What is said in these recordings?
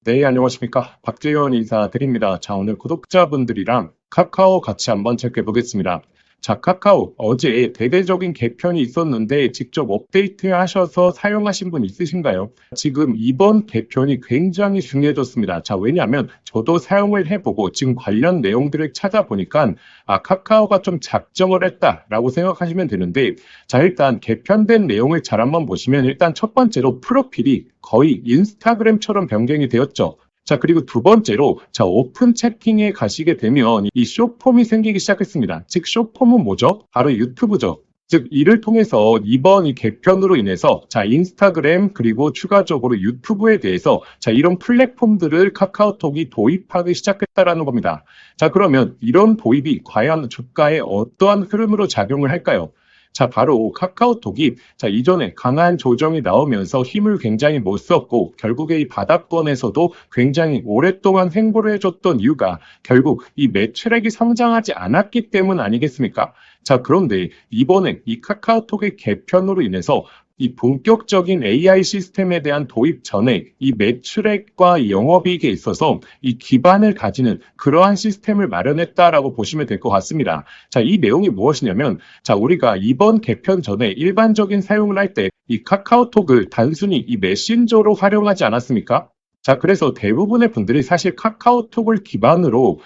네, 안녕하십니까. 박재현 인사드립니다. 자, 오늘 구독자분들이랑 카카오 같이 한번 체크해 보겠습니다. 자, 카카오 어제 대대적인 개편이 있었는데 직접 업데이트 하셔서 사용하신 분 있으신가요? 지금 이번 개편이 굉장히 중요해졌습니다. 자, 왜냐하면 저도 사용을 해보고 지금 관련 내용들을 찾아보니까 카카오가 좀 작정을 했다라고 생각하시면 되는데, 자, 일단 개편된 내용을 잘 한번 보시면 일단 첫 번째로 프로필이 거의 인스타그램처럼 변경이 되었죠. 자, 그리고 두 번째로, 자, 오픈 채팅에 가시게 되면 이 숏폼이 생기기 시작했습니다. 즉, 숏폼은 뭐죠? 바로 유튜브죠. 즉, 이를 통해서 이번 이 개편으로 인해서, 자, 인스타그램 그리고 추가적으로 유튜브에 대해서, 자, 이런 플랫폼들을 카카오톡이 도입하기 시작했다라는 겁니다. 자, 그러면 이런 도입이 과연 주가에 어떠한 흐름으로 작용을 할까요? 자, 바로 카카오톡이 이전에 강한 조정이 나오면서 힘을 굉장히 못 썼고 결국에 이 바닥권에서도 굉장히 오랫동안 횡보를 해줬던 이유가 결국 이 매출액이 성장하지 않았기 때문 아니겠습니까? 자, 그런데 이번에 이 카카오톡의 개편으로 인해서 이 본격적인 AI 시스템에 대한 도입 전에 이 매출액과 이 영업이익에 있어서 이 기반을 가지는 그러한 시스템을 마련했다라고 보시면 될 것 같습니다. 자, 이 내용이 무엇이냐면, 자, 우리가 이번 개편 전에 일반적인 사용을 할 때 이 카카오톡을 단순히 이 메신저로 활용하지 않았습니까? 자, 그래서 대부분의 분들이 사실 카카오톡을 기반으로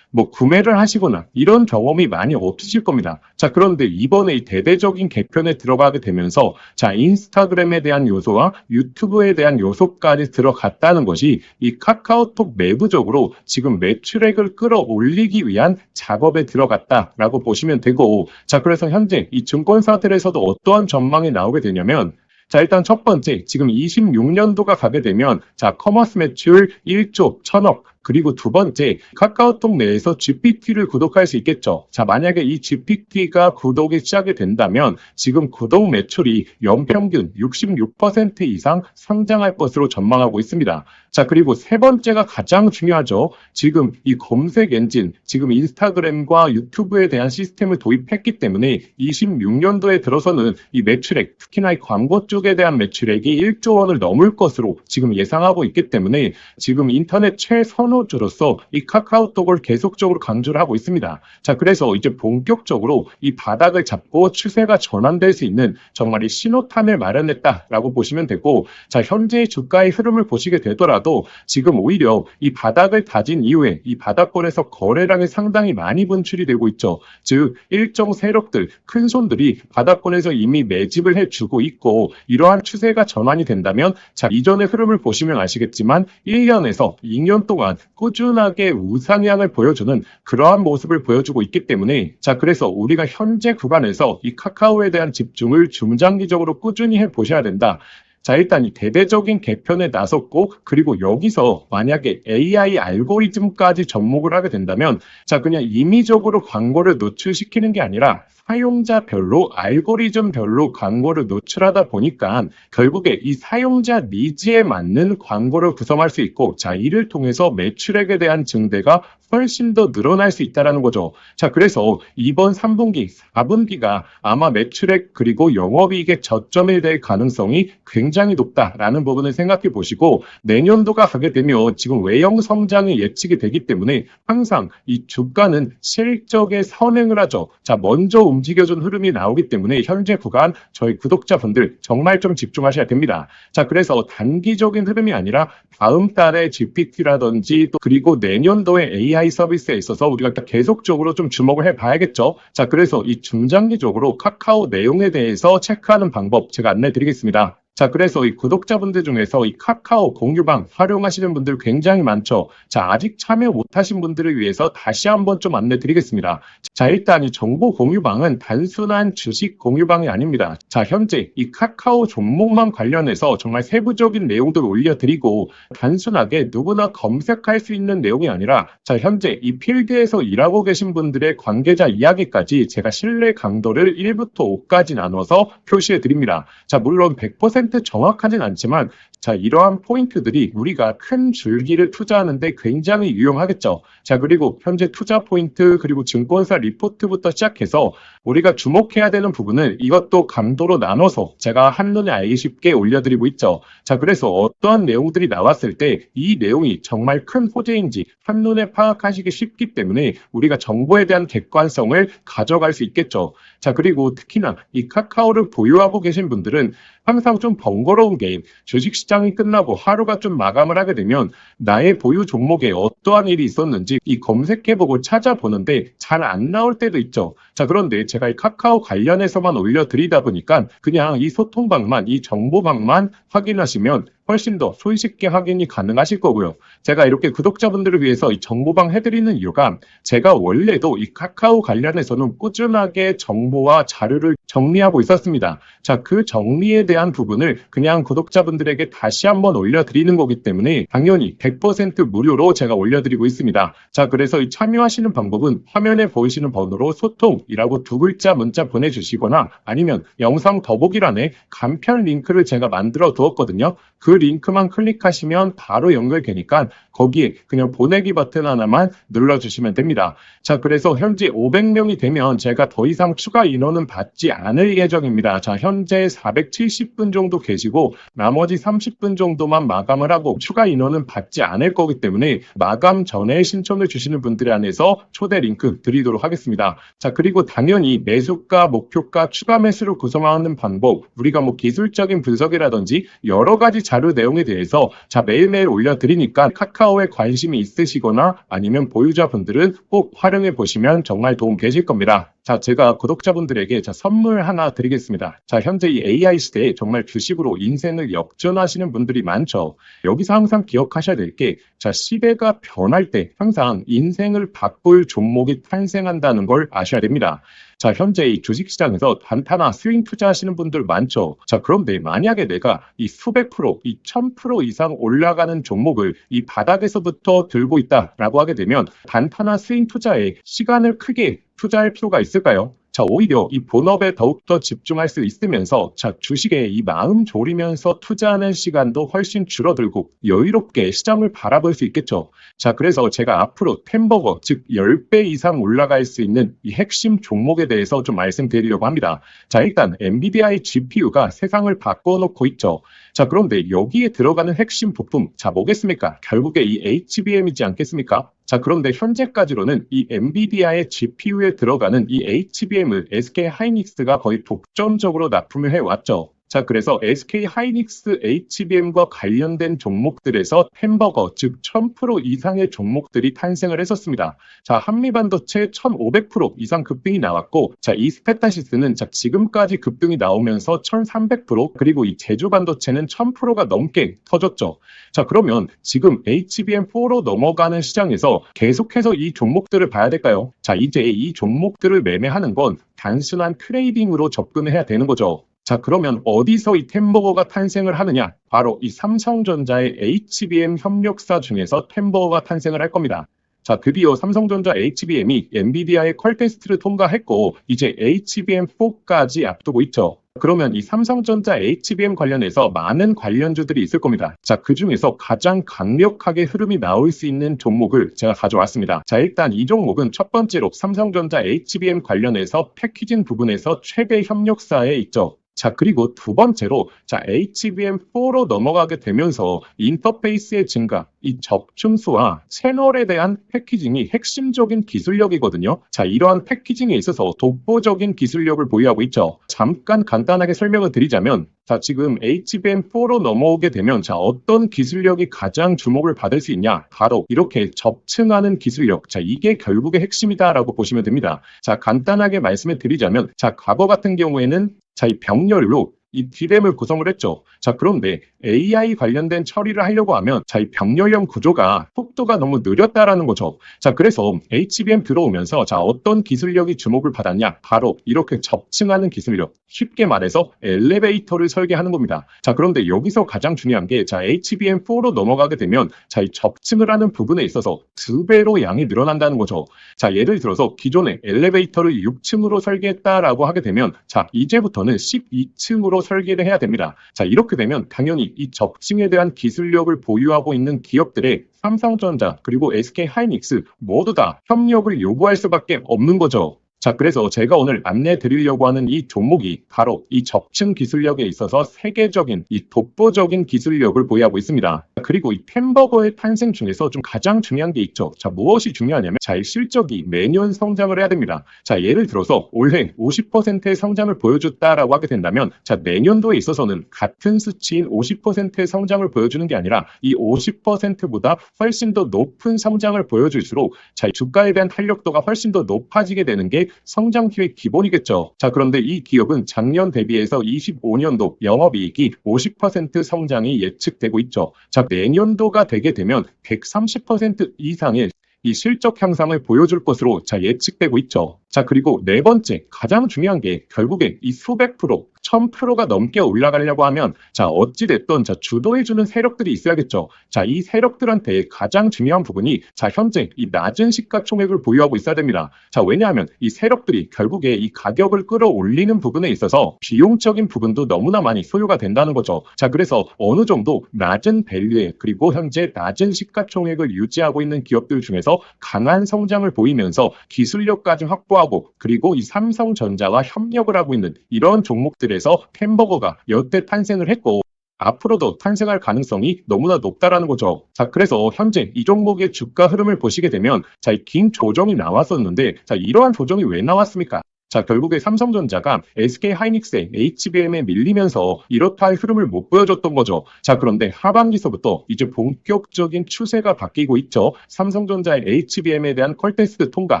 구매를 하시거나 이런 경험이 많이 없으실 겁니다. 자, 그런데 이번에 이 대대적인 개편에 들어가게 되면서 자, 인스타그램에 대한 요소와 유튜브에 대한 요소까지 들어갔다는 것이 이 카카오톡 내부적으로 지금 매출액을 끌어올리기 위한 작업에 들어갔다라고 보시면 되고, 자, 그래서 현재 이 증권사들에서도 어떠한 전망이 나오게 되냐면, 자, 일단 첫 번째, 지금 26년도가 가게 되면, 자, 커머스 매출 1조 1000억, 그리고 두 번째, 카카오톡 내에서 GPT를 구독할 수 있겠죠. 자, 만약에 이 GPT가 구독이 시작이 된다면 지금 구독 매출이 연평균 66% 이상 성장할 것으로 전망하고 있습니다. 자, 그리고 세 번째가 가장 중요하죠. 지금 이 검색 엔진, 지금 인스타그램과 유튜브에 대한 시스템을 도입했기 때문에 26년도에 들어서는 이 매출액, 특히나 이 광고 쪽에 대한 매출액이 1조 원을 넘을 것으로 지금 예상하고 있기 때문에 지금 인터넷 최선호주로서 이 카카오톡을 계속적으로 강조를 하고 있습니다. 자, 그래서 이제 본격적으로 이 바닥을 잡고 추세가 전환될 수 있는 정말 이 신호탄을 마련했다라고 보시면 되고, 자, 현재의 주가의 흐름을 보시게 되더라도 지금 오히려 이 바닥을 다진 이후에 이 바닥권에서 거래량이 상당히 많이 분출이 되고 있죠. 즉, 일정 세력들, 큰 손들이 바닥권에서 이미 매집을 해주고 있고, 이러한 추세가 전환이 된다면, 자, 이전의 흐름을 보시면 아시겠지만 1년에서 2년 동안 꾸준하게 우상향을 보여주는 그러한 모습을 보여주고 있기 때문에, 자, 그래서 우리가 현재 구간에서 이 카카오에 대한 집중을 중장기적으로 꾸준히 해보셔야 된다. 자, 일단 이 대대적인 개편에 나섰고, 그리고 여기서 만약에 AI 알고리즘까지 접목을 하게 된다면, 자, 그냥 임의적으로 광고를 노출시키는 게 아니라 사용자별로, 알고리즘별로 광고를 노출하다 보니까 결국에 이 사용자 니즈에 맞는 광고를 구성할 수 있고, 자, 이를 통해서 매출액에 대한 증대가 훨씬 더 늘어날 수 있다는 거죠. 자, 그래서 이번 3분기, 4분기가 아마 매출액 그리고 영업이익의 저점이 될 가능성이 굉장히 높다라는 부분을 생각해 보시고, 내년도가 가게 되면 지금 외형 성장이 예측이 되기 때문에 항상 이 주가는 실적에 선행을 하죠. 자, 먼저 움직여준 흐름이 나오기 때문에 현재 구간 저희 구독자분들 정말 좀 집중하셔야 됩니다. 자, 그래서 단기적인 흐름이 아니라 다음 달에 GPT라든지 또 그리고 내년도에 AI 서비스에 있어서 우리가 계속적으로 좀 주목을 해봐야겠죠. 자, 그래서 이 중장기적으로 카카오 내용에 대해서 체크하는 방법 제가 안내해 드리겠습니다. 자, 그래서 이 구독자분들 중에서 이 카카오 공유방 활용하시는 분들 굉장히 많죠. 자, 아직 참여 못하신 분들을 위해서 다시 한번 좀 안내 드리겠습니다. 자, 일단 이 정보 공유방은 단순한 주식 공유방이 아닙니다. 자, 현재 이 카카오 종목만 관련해서 정말 세부적인 내용들을 올려드리고, 단순하게 누구나 검색할 수 있는 내용이 아니라, 자, 현재 이 필드에서 일하고 계신 분들의 관계자 이야기까지 제가 신뢰 강도를 1부터 5까지 나눠서 표시해 드립니다. 자, 물론 100% 100% 정확하진 않지만 자, 이러한 포인트들이 우리가 큰 줄기를 투자하는데 굉장히 유용하겠죠. 자, 그리고 현재 투자 포인트 그리고 증권사 리포트부터 시작해서 우리가 주목해야 되는 부분을 이것도 감도로 나눠서 제가 한눈에 알기 쉽게 올려드리고 있죠. 자, 그래서 어떠한 내용들이 나왔을 때 이 내용이 정말 큰 호재인지 한눈에 파악하시기 쉽기 때문에 우리가 정보에 대한 객관성을 가져갈 수 있겠죠. 자, 그리고 특히나 이 카카오를 보유하고 계신 분들은 항상 좀 번거로운 게 주식시장이 끝나고 하루가 좀 마감을 하게 되면 나의 보유 종목에 어떠한 일이 있었는지 이 검색해보고 찾아보는데 잘 안 나올 때도 있죠. 자, 그런데 제가 이 카카오 관련해서만 올려드리다 보니까 그냥 이 소통방만, 이 정보방만 확인하시면 훨씬 더 손쉽게 확인이 가능하실 거고요. 제가 이렇게 구독자분들을 위해서 이 정보방 해드리는 이유가 제가 원래도 이 카카오 관련해서는 꾸준하게 정보와 자료를 정리하고 있었습니다. 자, 그 정리에 대한 부분을 그냥 구독자분들에게 다시 한번 올려드리는 거기 때문에 당연히 100% 무료로 제가 올려드리고 있습니다. 자, 그래서 이 참여하시는 방법은 화면에 보이시는 번호로 소통이라고 두 글자 문자 보내주시거나 아니면 영상 더보기란에 간편 링크를 제가 만들어 두었거든요. 그 링크만 클릭하시면 바로 연결되니까 거기에 그냥 보내기 버튼 하나만 눌러주시면 됩니다. 자, 그래서 현재 500명이 되면 제가 더 이상 추가 인원은 받지 않을 예정입니다. 자, 현재 470분 정도 계시고 나머지 30분 정도만 마감을 하고 추가 인원은 받지 않을 거기 때문에 마감 전에 신청을 주시는 분들에 한해서 초대 링크 드리도록 하겠습니다. 자, 그리고 당연히 매수가, 목표가, 추가 매수를 구성하는 방법, 우리가 뭐 기술적인 분석이라든지 여러 가지 자료 내용에 대해서 자, 매일매일 올려드리니까 카카오에 관심이 있으시거나 아니면 보유자분들은 꼭 활용해 보시면 정말 도움 되실 겁니다. 자, 제가 구독자분들에게 선물 하나 드리겠습니다. 자, 현재 이 AI 시대에 정말 주식으로 인생을 역전하시는 분들이 많죠. 여기서 항상 기억하셔야 될 게, 자, 시대가 변할 때 항상 인생을 바꿀 종목이 탄생한다는 걸 아셔야 됩니다. 자, 현재 이 주식시장에서 단타나 스윙 투자하시는 분들 많죠. 자, 그런데 만약에 내가 이 수백 프로, 이 1000% 이상 올라가는 종목을 이 바닥에서부터 들고 있다라고 하게 되면 단타나 스윙 투자에 시간을 크게 투자할 필요가 있을까요? 자, 오히려 이 본업에 더욱더 집중할 수 있으면서 자, 주식에 이 마음 졸이면서 투자하는 시간도 훨씬 줄어들고 여유롭게 시장을 바라볼 수 있겠죠. 자, 그래서 제가 앞으로 템버거, 즉 10배 이상 올라갈 수 있는 이 핵심 종목에 대해서 좀 말씀드리려고 합니다. 자, 일단 엔비디아의 GPU가 세상을 바꿔놓고 있죠. 자, 그런데 여기에 들어가는 핵심 부품, 자, 뭐겠습니까? 결국에 이 HBM이지 않겠습니까? 자, 그런데 현재까지로는 이 엔비디아의 GPU에 들어가는 이 HBM을 SK 하이닉스가 거의 독점적으로 납품을 해왔죠. 자, 그래서 SK 하이닉스 HBM과 관련된 종목들에서 햄버거, 즉 1000% 이상의 종목들이 탄생을 했었습니다. 자, 한미반도체 1500% 이상 급등이 나왔고, 자, 이 스페타시스는 자, 지금까지 급등이 나오면서 1300% 그리고 이 제주반도체는 1000%가 넘게 터졌죠. 자, 그러면 지금 HBM4로 넘어가는 시장에서 계속해서 이 종목들을 봐야 될까요? 자, 이제 이 종목들을 매매하는 건 단순한 트레이딩으로 접근을 해야 되는 거죠. 자, 그러면 어디서 이 템버거가 탄생을 하느냐? 바로 이 삼성전자의 HBM 협력사 중에서 템버거가 탄생을 할 겁니다. 자, 드디어 삼성전자 HBM이 엔비디아의 퀄 테스트를 통과했고 이제 HBM4까지 앞두고 있죠. 그러면 이 삼성전자 HBM 관련해서 많은 관련주들이 있을 겁니다. 자, 그 중에서 가장 강력하게 흐름이 나올 수 있는 종목을 제가 가져왔습니다. 자, 일단 이 종목은 첫 번째로 삼성전자 HBM 관련해서 패키징 부분에서 최대 협력사에 있죠. 자, 그리고 두 번째로 자, HBM4로 넘어가게 되면서 인터페이스의 증가, 이 적층수와 채널에 대한 패키징이 핵심적인 기술력이거든요. 자, 이러한 패키징에 있어서 독보적인 기술력을 보유하고 있죠. 잠깐 간단하게 설명을 드리자면 자, 지금 HBM4로 넘어오게 되면 자, 어떤 기술력이 가장 주목을 받을 수 있냐? 바로 이렇게 접층하는 기술력. 자, 이게 결국의 핵심이다라고 보시면 됩니다. 자, 간단하게 말씀을 드리자면 자, 과거 같은 경우에는 자, 이 병렬로 이 D램을 구성을 했죠. 자, 그런데 AI 관련된 처리를 하려고 하면 자, 이 병렬형 구조가 속도가 너무 느렸다라는 거죠. 자, 그래서 HBM 들어오면서 자, 어떤 기술력이 주목을 받았냐? 바로 이렇게 접층하는 기술력. 쉽게 말해서 엘리베이터를 설계하는 겁니다. 자, 그런데 여기서 가장 중요한 게 자, HBM4로 넘어가게 되면 자, 이 접층을 하는 부분에 있어서 2배로 양이 늘어난다는 거죠. 자, 예를 들어서 기존에 엘리베이터를 6층으로 설계했다라고 하게 되면 자, 이제부터는 12층으로 설계를 해야 됩니다. 자, 이렇게 되면 당연히 이 적층에 대한 기술력을 보유하고 있는 기업들의 삼성전자 그리고 SK하이닉스 모두 다 협력을 요구할 수밖에 없는 거죠. 자, 그래서 제가 오늘 안내 드리려고 하는 이 종목이 바로 이 적층 기술력에 있어서 세계적인 이 독보적인 기술력을 보유하고 있습니다. 그리고 이 햄버거의 탄생 중에서 좀 가장 중요한 게 있죠. 자, 무엇이 중요하냐면 자, 이 실적이 매년 성장을 해야 됩니다. 자, 예를 들어서 올해 50%의 성장을 보여줬다라고 하게 된다면 자, 내년도에 있어서는 같은 수치인 50%의 성장을 보여주는 게 아니라 이 50%보다 훨씬 더 높은 성장을 보여줄수록 자, 이 주가에 대한 탄력도가 훨씬 더 높아지게 되는 게 성장기의 기본이겠죠. 자, 그런데 이 기업은 작년 대비해서 25년도 영업이익이 50% 성장이 예측되고 있죠. 자, 내년도가 되게 되면 130% 이상의 이 실적 향상을 보여줄 것으로 자, 예측되고 있죠. 자, 그리고 네 번째 가장 중요한 게 결국에 이 수백 프로 1000%가 넘게 올라가려고 하면 자, 어찌됐든 자, 주도해주는 세력들이 있어야겠죠. 자, 이 세력들한테 가장 중요한 부분이 자, 현재 이 낮은 시가총액을 보유하고 있어야 됩니다. 자, 왜냐하면 이 세력들이 결국에 이 가격을 끌어올리는 부분에 있어서 비용적인 부분도 너무나 많이 소요가 된다는 거죠. 자, 그래서 어느 정도 낮은 밸류에 그리고 현재 낮은 시가총액을 유지하고 있는 기업들 중에서 강한 성장을 보이면서 기술력까지 확보하고 그리고 이 삼성전자와 협력을 하고 있는 이런 종목들에서 햄버거가 여태 탄생을 했고 앞으로도 탄생할 가능성이 너무나 높다라는 거죠. 자, 그래서 현재 이 종목의 주가 흐름을 보시게 되면 자, 이 긴 조정이 나왔었는데 자, 이러한 조정이 왜 나왔습니까? 자, 결국에 삼성전자가 SK하이닉스의 HBM에 밀리면서 이렇다 할 흐름을 못 보여줬던 거죠. 자, 그런데 하반기서부터 이제 본격적인 추세가 바뀌고 있죠. 삼성전자의 HBM에 대한 퀄테스트 통과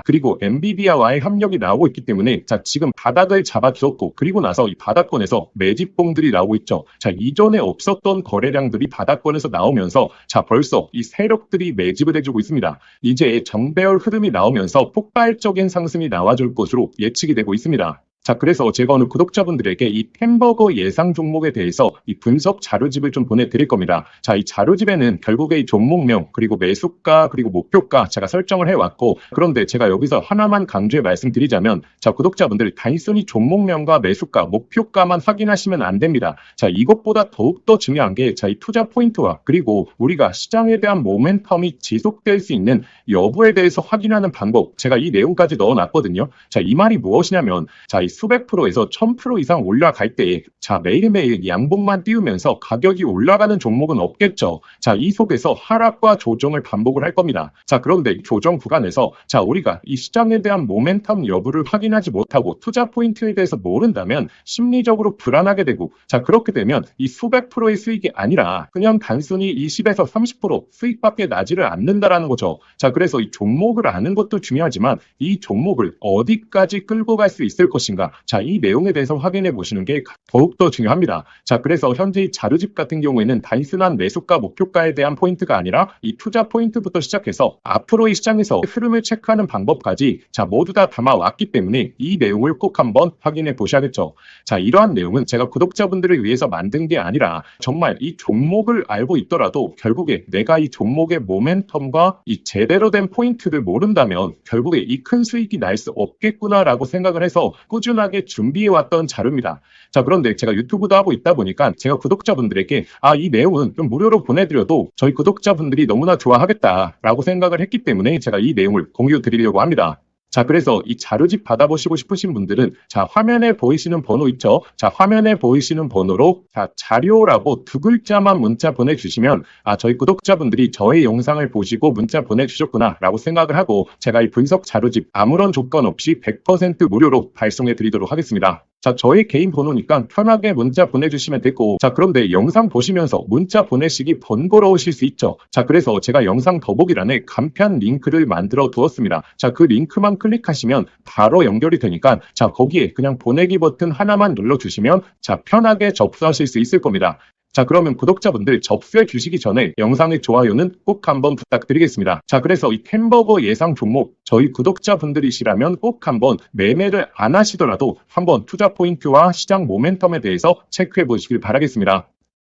그리고 엔비디아와의 협력이 나오고 있기 때문에 자, 지금 바닥을 잡아주었고 그리고 나서 이 바닥권에서 매집봉들이 나오고 있죠. 자, 이전에 없었던 거래량들이 바닥권에서 나오면서 자, 벌써 이 세력들이 매집을 해주고 있습니다. 이제 정배열 흐름이 나오면서 폭발적인 상승이 나와줄 것으로 예측이 되고 있습니다. 자, 그래서 제가 오늘 구독자분들에게 이 햄버거 예상 종목에 대해서 이 분석 자료집을 좀 보내드릴 겁니다. 자, 이 자료집에는 결국에 이 종목명, 그리고 매수가, 그리고 목표가 제가 설정을 해왔고, 그런데 제가 여기서 하나만 강조해 말씀드리자면, 자, 구독자분들 단순히 종목명과 매수가, 목표가만 확인하시면 안 됩니다. 자, 이것보다 더욱더 중요한 게, 자, 이 투자 포인트와, 그리고 우리가 시장에 대한 모멘텀이 지속될 수 있는 여부에 대해서 확인하는 방법, 제가 이 내용까지 넣어놨거든요. 자, 이 말이 무엇이냐면, 자, 이 수백 프로에서 1000% 이상 올라갈 때, 자, 매일매일 양봉만 띄우면서 가격이 올라가는 종목은 없겠죠. 자, 이 속에서 하락과 조정을 반복을 할 겁니다. 자, 그런데 조정 구간에서, 자, 우리가 이 시장에 대한 모멘텀 여부를 확인하지 못하고 투자 포인트에 대해서 모른다면 심리적으로 불안하게 되고, 자, 그렇게 되면 이 수백 프로의 수익이 아니라 그냥 단순히 20에서 30% 수익밖에 나지를 않는다라는 거죠. 자, 그래서 이 종목을 아는 것도 중요하지만 이 종목을 어디까지 끌고 갈 수 있을 것인가, 자, 이 내용에 대해서 확인해 보시는 게 더욱더 중요합니다. 자, 그래서 현재 이 자료집 같은 경우에는 단순한 매수가 목표가에 대한 포인트가 아니라 이 투자 포인트부터 시작해서 앞으로의 시장에서 흐름을 체크하는 방법까지 자, 모두 다 담아왔기 때문에 이 내용을 꼭 한번 확인해 보셔야겠죠. 자, 이러한 내용은 제가 구독자분들을 위해서 만든 게 아니라 정말 이 종목을 알고 있더라도 결국에 내가 이 종목의 모멘텀과 이 제대로 된 포인트를 모른다면 결국에 이 큰 수익이 날 수 없겠구나라고 생각을 해서 꾸준하게 준비해왔던 자료입니다. 자, 그런데 제가 유튜브도 하고 있다 보니까 제가 구독자분들에게 이 내용은 좀 무료로 보내드려도 저희 구독자분들이 너무나 좋아하겠다라고 생각을 했기 때문에 제가 이 내용을 공유 드리려고 합니다. 자, 그래서 이 자료집 받아보시고 싶으신 분들은 자, 화면에 보이시는 번호 있죠? 자, 화면에 보이시는 번호로 자, 자료라고 두 글자만 문자 보내주시면 저희 구독자분들이 저의 영상을 보시고 문자 보내주셨구나 라고 생각을 하고 제가 이 분석 자료집 아무런 조건 없이 100% 무료로 발송해 드리도록 하겠습니다. 자, 저희 개인 번호니까 편하게 문자 보내주시면 되고, 자, 그런데 영상 보시면서 문자 보내시기 번거로우실 수 있죠. 자, 그래서 제가 영상 더보기란에 간편 링크를 만들어 두었습니다. 자, 그 링크만 클릭하시면 바로 연결이 되니까, 자, 거기에 그냥 보내기 버튼 하나만 눌러주시면, 자, 편하게 접수하실 수 있을 겁니다. 자, 그러면 구독자분들 접수해 주시기 전에 영상의 좋아요는 꼭 한번 부탁드리겠습니다. 자, 그래서 이 햄버거 예상 종목 저희 구독자분들이시라면 꼭 한번 매매를 안 하시더라도 한번 투자 포인트와 시장 모멘텀에 대해서 체크해 보시길 바라겠습니다.